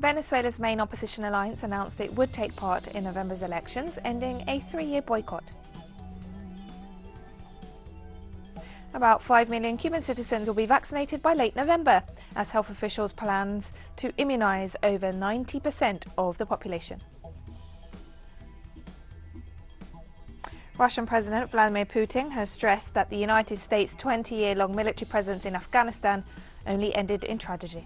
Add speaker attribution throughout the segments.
Speaker 1: Venezuela's main opposition alliance announced it would take part in November's elections, ending a 3-year boycott. About 5 million Cuban citizens will be vaccinated by late November, as health officials plans to immunize over 90% of the population. Russian President Vladimir Putin has stressed that the United States' 20-year-long military presence in Afghanistan only ended in tragedy.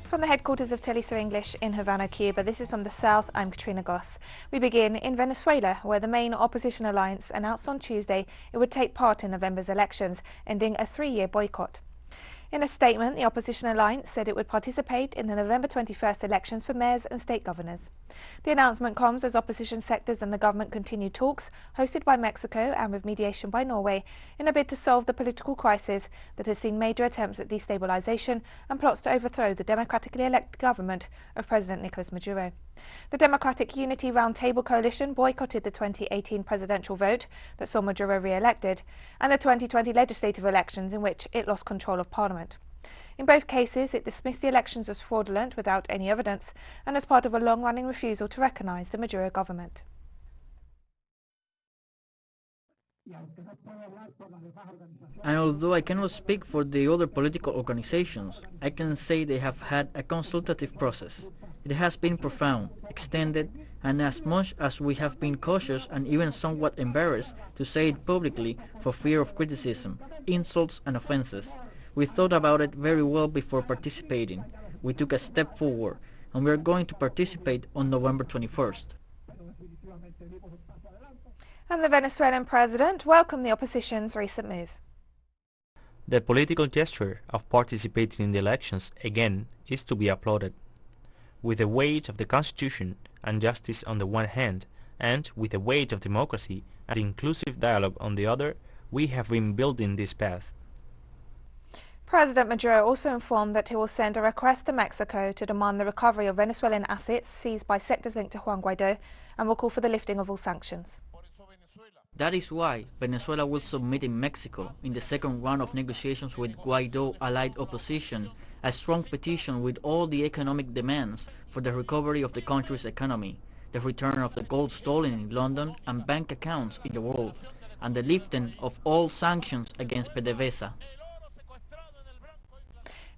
Speaker 1: From the headquarters of teleSUR English in Havana, Cuba, this is From the South, I'm Katrina Goss. We begin in Venezuela, where the main opposition alliance announced on Tuesday it would take part in November's elections, ending a 3-year boycott. In a statement, the opposition alliance said it would participate in the November 21st elections for mayors and state governors. The announcement comes as opposition sectors and the government continue talks, hosted by Mexico and with mediation by Norway, in a bid to solve the political crisis that has seen major attempts at destabilization and plots to overthrow the democratically elected government of President Nicolas Maduro. The Democratic Unity Roundtable Coalition boycotted the 2018 presidential vote that saw Maduro re-elected and the 2020 legislative elections in which it lost control of parliament. In both cases, it dismissed the elections as fraudulent without any evidence and as part of a long-running refusal to recognise the Maduro government.
Speaker 2: And although I cannot speak for the other political organizations, I can say they have had a consultative process. It has been profound, extended, and as much as we have been cautious and even somewhat embarrassed to say it publicly for fear of criticism, insults and offenses, we thought about it very well before participating. We took a step forward, and we are going to participate on November 21st.
Speaker 1: And the Venezuelan president welcomed the opposition's recent move.
Speaker 3: The political gesture of participating in the elections again is to be applauded. With the weight of the Constitution and justice on the one hand, and with the weight of democracy and inclusive dialogue on the other, we have been building this path.
Speaker 1: President Maduro also informed that he will send a request to Mexico to demand the recovery of Venezuelan assets seized by sectors linked to Juan Guaidó and will call for the lifting of all sanctions.
Speaker 2: That is why Venezuela will submit in Mexico, in the second round of negotiations with Guaidó-allied opposition, a strong petition with all the economic demands for the recovery of the country's economy, the return of the gold stolen in London and bank accounts in the world, and the lifting of all sanctions against PDVSA.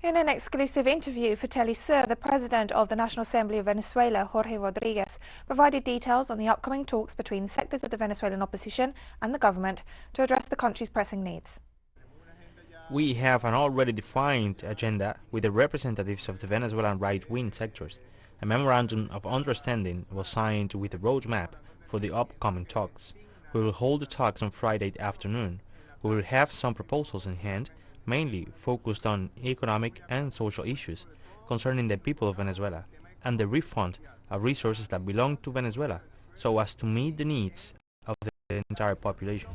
Speaker 1: In an exclusive interview for teleSUR, the president of the National Assembly of Venezuela, Jorge Rodriguez, provided details on the upcoming talks between sectors of the Venezuelan opposition and the government to address the country's pressing needs.
Speaker 3: We have an already defined agenda with the representatives of the Venezuelan right-wing sectors. A memorandum of understanding was signed with a roadmap for the upcoming talks. We will hold the talks on Friday afternoon. We will have some proposals in hand, mainly focused on economic and social issues concerning the people of Venezuela and the refund of resources that belong to Venezuela so as to meet the needs of the entire population.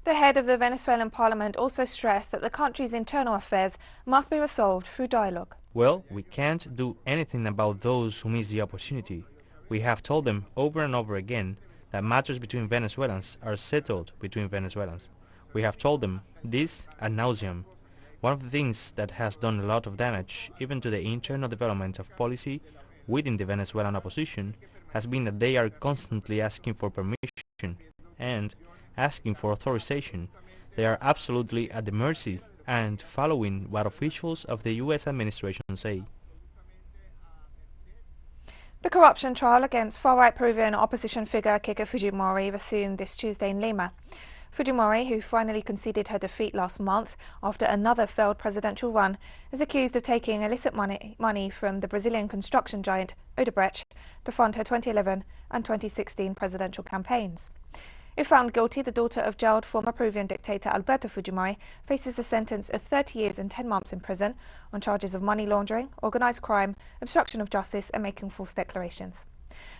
Speaker 1: The head of the Venezuelan parliament also stressed that the country's internal affairs must be resolved through dialogue.
Speaker 3: Well, we can't do anything about those who miss the opportunity. We have told them over and over again that matters between Venezuelans are settled between Venezuelans. We have told them this ad nauseam. One of the things that has done a lot of damage, even to the internal development of policy within the Venezuelan opposition, has been that they are constantly asking for permission and asking for authorization. They are absolutely at the mercy and following what officials of the U.S. administration say.
Speaker 1: The corruption trial against far-right Peruvian opposition figure Keiko Fujimori resumed this Tuesday in Lima. Fujimori, who finally conceded her defeat last month after another failed presidential run, is accused of taking illicit money from the Brazilian construction giant Odebrecht to fund her 2011 and 2016 presidential campaigns. If found guilty, the daughter of jailed former Peruvian dictator Alberto Fujimori faces a sentence of 30 years and 10 months in prison on charges of money laundering, organised crime, obstruction of justice and making false declarations.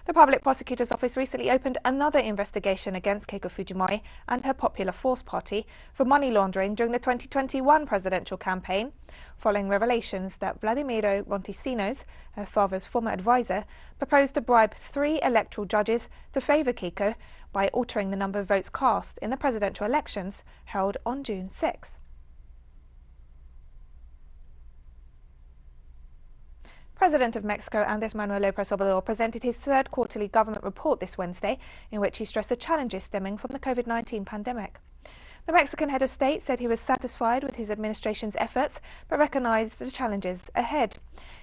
Speaker 1: The Public Prosecutor's Office recently opened another investigation against Keiko Fujimori and her Popular Force Party for money laundering during the 2021 presidential campaign, following revelations that Vladimiro Montesinos, her father's former advisor, proposed to bribe 3 electoral judges to favour Keiko by altering the number of votes cast in the presidential elections held on June 6. President of Mexico, Andrés Manuel López Obrador, presented his third quarterly government report this Wednesday, in which he stressed the challenges stemming from the COVID-19 pandemic. The Mexican head of state said he was satisfied with his administration's efforts, but recognized the challenges ahead.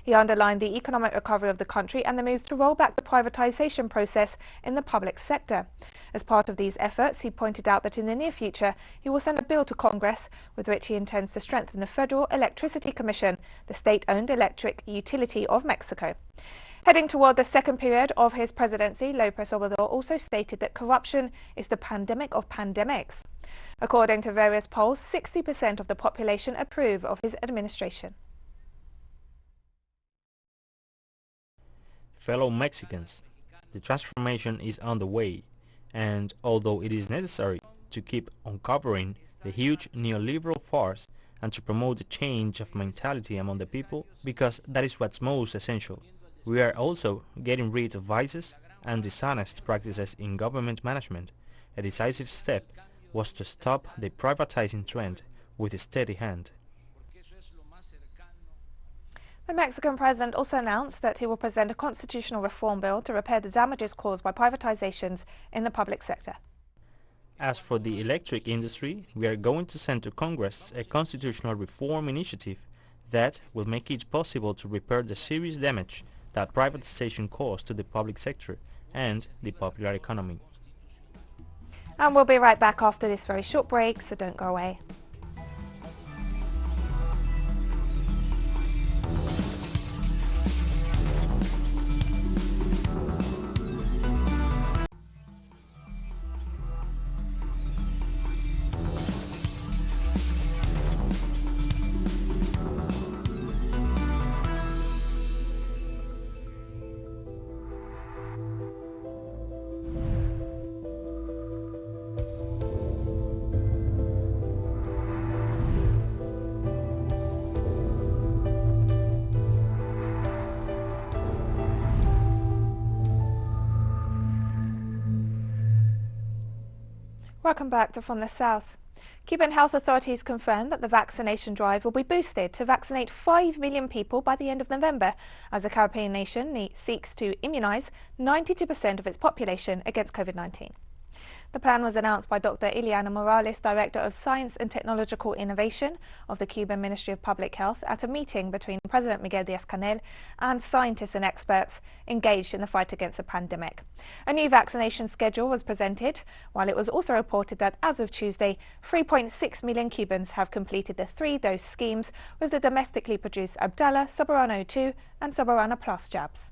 Speaker 1: He underlined the economic recovery of the country and the moves to roll back the privatization process in the public sector. As part of these efforts, he pointed out that in the near future, he will send a bill to Congress with which he intends to strengthen the Federal Electricity Commission, the state-owned electric utility of Mexico. Heading toward the second period of his presidency, López Obrador also stated that corruption is the pandemic of pandemics. According to various polls, 60% of the population approve of his administration.
Speaker 3: Fellow Mexicans, the transformation is on the way, and although it is necessary to keep uncovering the huge neoliberal farce and to promote the change of mentality among the people, because that is what's most essential, we are also getting rid of vices and dishonest practices in government management. A decisive step was to stop the privatizing trend with a steady hand.
Speaker 1: The Mexican president also announced that he will present a constitutional reform bill to repair the damages caused by privatizations in the public sector.
Speaker 3: As for the electric industry, we are going to send to Congress a constitutional reform initiative that will make it possible to repair the serious damage that privatization caused to the public sector and the popular economy.
Speaker 1: And we'll be right back after this very short break, so don't go away. Welcome back to From the South. Cuban health authorities confirmed that the vaccination drive will be boosted to vaccinate 5 million people by the end of November, as the Caribbean nation seeks to immunize 92% of its population against COVID-19. The plan was announced by Dr. Ileana Morales, Director of Science and Technological Innovation of the Cuban Ministry of Public Health, at a meeting between President Miguel Díaz-Canel and scientists and experts engaged in the fight against the pandemic. A new vaccination schedule was presented, while it was also reported that as of Tuesday, 3.6 million Cubans have completed the 3-dose schemes with the domestically produced Abdala, Soberano 2 and Soberano Plus jabs.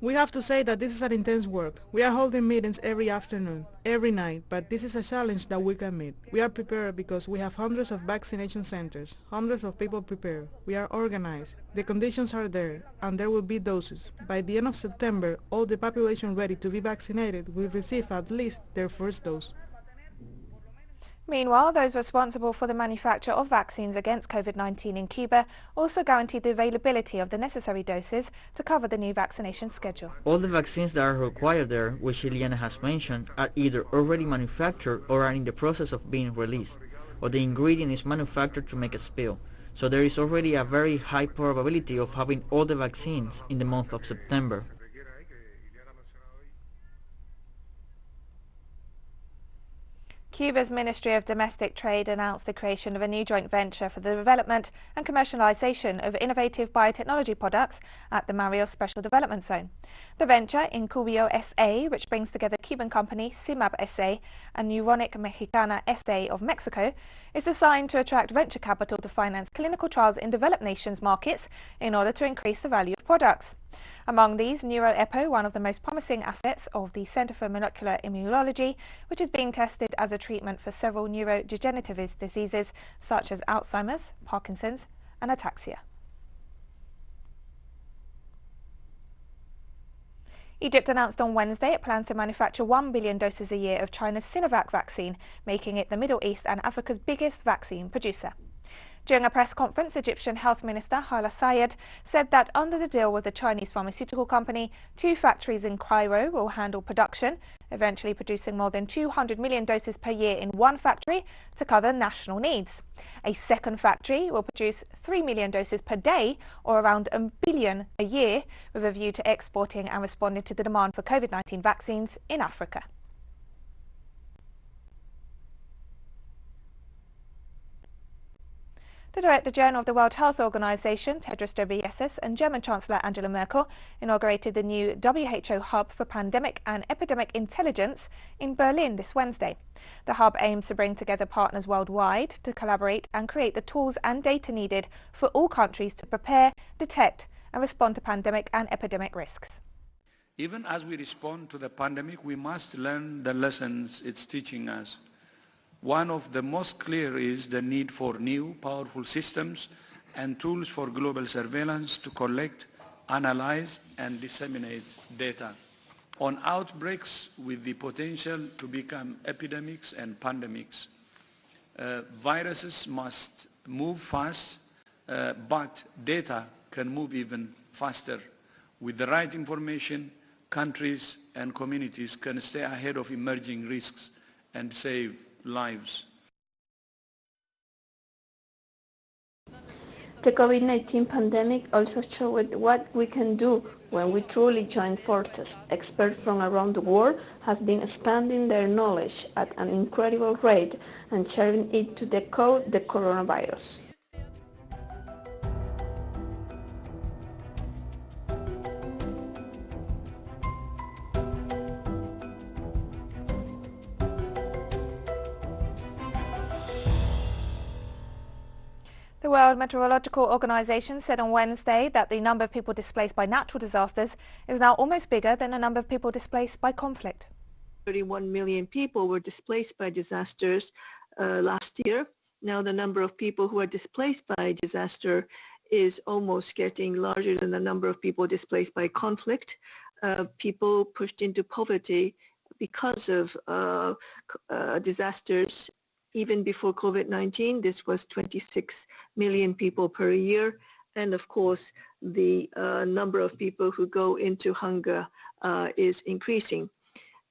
Speaker 4: We have to say that this is an intense work. We are holding meetings every afternoon, every night, but this is a challenge that we can meet. We are prepared because we have hundreds of vaccination centers, hundreds of people prepared. We are organized. The conditions are there, and there will be doses. By the end of September, all the population ready to be vaccinated will receive at least their first dose.
Speaker 1: Meanwhile, those responsible for the manufacture of vaccines against COVID-19 in Cuba also guaranteed the availability of the necessary doses to cover the new vaccination schedule.
Speaker 2: All the vaccines that are required there, which Ileana has mentioned, are either already manufactured or are in the process of being released, or the ingredient is manufactured to make a spill. So there is already a very high probability of having all the vaccines in the month of September.
Speaker 1: Cuba's Ministry of Domestic Trade announced the creation of a new joint venture for the development and commercialization of innovative biotechnology products at the Mario Special Development Zone. The venture, Incubio SA, which brings together Cuban company CIMAB SA and Neuronic Mexicana SA of Mexico, is designed to attract venture capital to finance clinical trials in developed nations markets in order to increase the value of products. Among these, NeuroEpo, one of the most promising assets of the Center for Molecular Immunology, which is being tested as a treatment for several neurodegenerative diseases such as Alzheimer's, Parkinson's, and ataxia. Egypt announced on Wednesday it plans to manufacture 1 billion doses a year of China's Sinovac vaccine, making it the Middle East and Africa's biggest vaccine producer. During a press conference, Egyptian Health Minister Hala Sayed said that under the deal with the Chinese pharmaceutical company, 2 factories in Cairo will handle production, eventually producing more than 200 million doses per year in one factory to cover national needs. A second factory will produce 3 million doses per day, or around 1 billion a year, with a view to exporting and responding to the demand for COVID-19 vaccines in Africa. The Director General of the World Health Organization, Tedros Ghebreyesus, and German Chancellor Angela Merkel inaugurated the new WHO Hub for Pandemic and Epidemic Intelligence in Berlin this Wednesday. The hub aims to bring together partners worldwide to collaborate and create the tools and data needed for all countries to prepare, detect and respond to pandemic and epidemic risks.
Speaker 5: Even as we respond to the pandemic, we must learn the lessons it's teaching us. One of the most clear is the need for new, powerful systems and tools for global surveillance to collect, analyze, and disseminate data on outbreaks with the potential to become epidemics and pandemics. Viruses must move fast, but data can move even faster. With the right information, countries and communities can stay ahead of emerging risks and save lives.
Speaker 6: The COVID-19 pandemic also showed what we can do when we truly join forces. Experts from around the world have been expanding their knowledge at an incredible rate and sharing it to decode the coronavirus.
Speaker 1: The World Meteorological Organization said on Wednesday that the number of people displaced by natural disasters is now almost bigger than the number of people displaced by conflict.
Speaker 7: 31 million people were displaced by disasters last year. Now the number of people who are displaced by disaster is almost getting larger than the number of people displaced by conflict. People pushed into poverty because of disasters. Even before COVID-19, this was 26 million people per year. And of course, the number of people who go into hunger is increasing.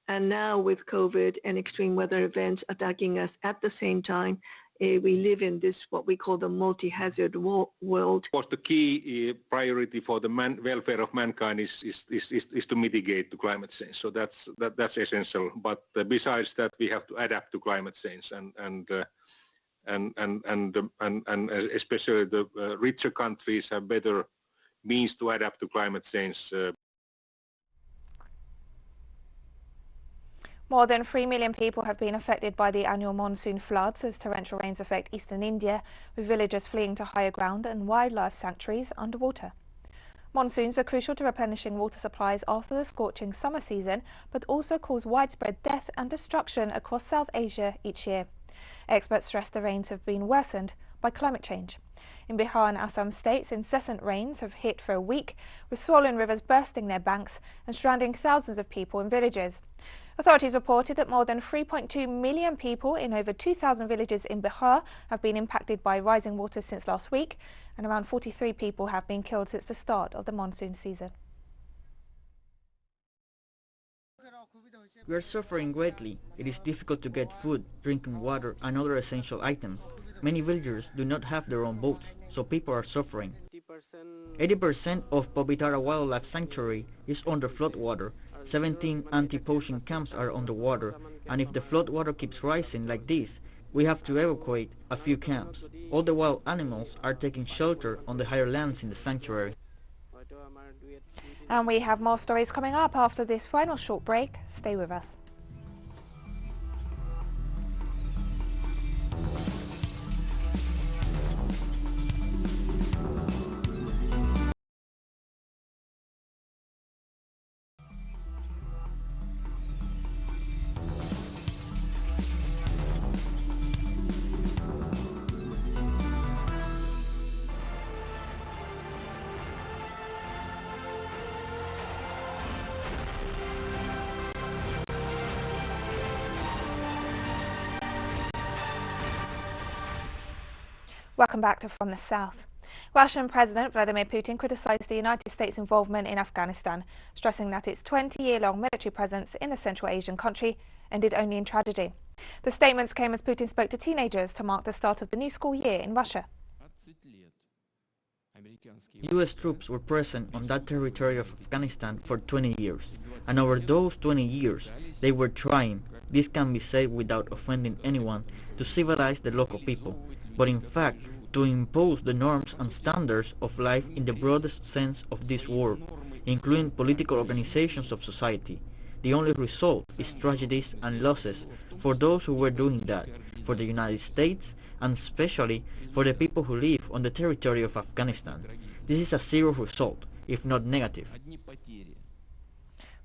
Speaker 7: And now with COVID and extreme weather events attacking us at the same time, we live in this, what we call the multi-hazard world.
Speaker 8: Of course, the key priority for the welfare of mankind is to mitigate the climate change. So that's essential. But besides that, we have to adapt to climate change, and especially the richer countries have better means to adapt to climate change.
Speaker 1: More than 3 million people have been affected by the annual monsoon floods as torrential rains affect eastern India, with villagers fleeing to higher ground and wildlife sanctuaries underwater. Monsoons are crucial to replenishing water supplies after the scorching summer season, but also cause widespread death and destruction across South Asia each year. Experts stress the rains have been worsened by climate change. In Bihar and Assam states, incessant rains have hit for a week, with swollen rivers bursting their banks and stranding thousands of people in villages. Authorities reported that more than 3.2 million people in over 2,000 villages in Bihar have been impacted by rising water since last week, and around 43 people have been killed since the start of the monsoon season.
Speaker 2: We are suffering greatly. It is difficult to get food, drinking water and other essential items. Many villagers do not have their own boats, so people are suffering. 80% of Povitara Wildlife Sanctuary is under floodwater. 17 anti-poaching camps are underwater, and if the floodwater keeps rising like this, we have to evacuate a few camps. All the wild animals are taking shelter on the higher lands in the sanctuary.
Speaker 1: And we have more stories coming up after this final short break. Stay with us. Welcome back to From the South. Russian President Vladimir Putin criticized the United States' involvement in Afghanistan, stressing that its 20-year-long military presence in the Central Asian country ended only in tragedy. The statements came as Putin spoke to teenagers to mark the start of the new school year in Russia.
Speaker 2: U.S. troops were present on that territory of Afghanistan for 20 years, and over those 20 years, they were trying, this can be said without offending anyone, to civilize the local people, but in fact, to impose the norms and standards of life in the broadest sense of this word, including political organizations of society. The only result is tragedies and losses for those who were doing that, for the United States, and especially for the people who live on the territory of Afghanistan. This is a serious result, if not negative.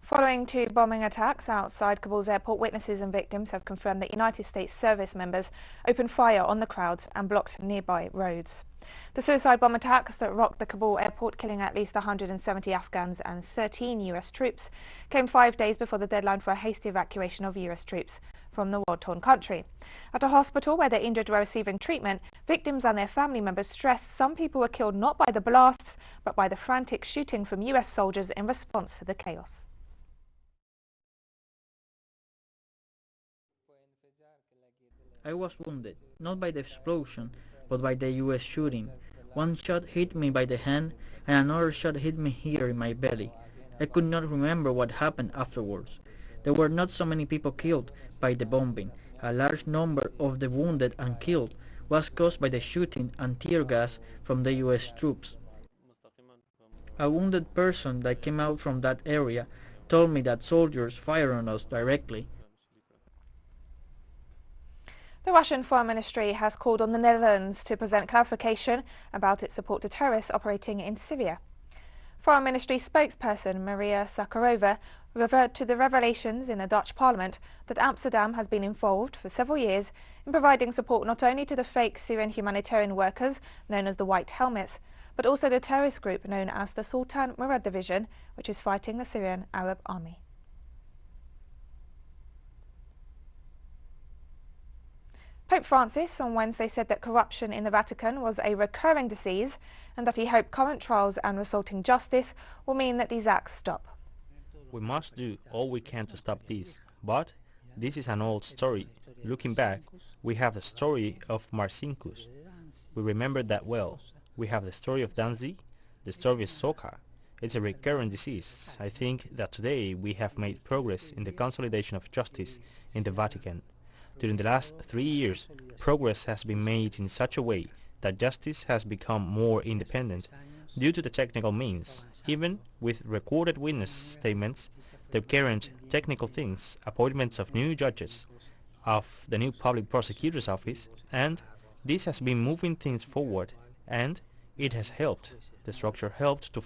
Speaker 1: Following two bombing attacks outside Kabul's airport, witnesses and victims have confirmed that United States service members opened fire on the crowds and blocked nearby roads. The suicide bomb attacks that rocked the Kabul airport, killing at least 170 Afghans and 13 US troops, came 5 days before the deadline for a hasty evacuation of US troops from the war-torn country. At a hospital where the injured were receiving treatment, victims and their family members stressed some people were killed not by the blasts, but by the frantic shooting from US soldiers in response to the chaos.
Speaker 2: I was wounded, not by the explosion, but by the US shooting. One shot hit me by the hand, and another shot hit me here in my belly. I could not remember what happened afterwards. There were not so many people killed by the bombing. A large number of the wounded and killed was caused by the shooting and tear gas from the US troops. A wounded person that came out from that area told me that soldiers fired on us directly.
Speaker 1: The Russian Foreign Ministry has called on the Netherlands to present clarification about its support to terrorists operating in Syria. Foreign Ministry spokesperson Maria Zakharova referred to the revelations in the Dutch Parliament that Amsterdam has been involved for several years in providing support not only to the fake Syrian humanitarian workers known as the White Helmets, but also the terrorist group known as the Sultan Murad Division, which is fighting the Syrian Arab Army. Pope Francis on Wednesday said that corruption in the Vatican was a recurring disease and that he hoped current trials and resulting justice will mean that these acts stop.
Speaker 3: We must do all we can to stop this, but this is an old story. Looking back, we have the story of Marcinkus. We remember that well. We have the story of Danzig, the story of Soka. It's a recurrent disease. I think that today we have made progress in the consolidation of justice in the Vatican. During the last 3 years, progress has been made in such a way that justice has become more independent due to the technical means, even with recorded witness statements, the current technical things, appointments of new judges, of the new public prosecutor's office, and this has been moving things forward, and it has helped. The structure helped to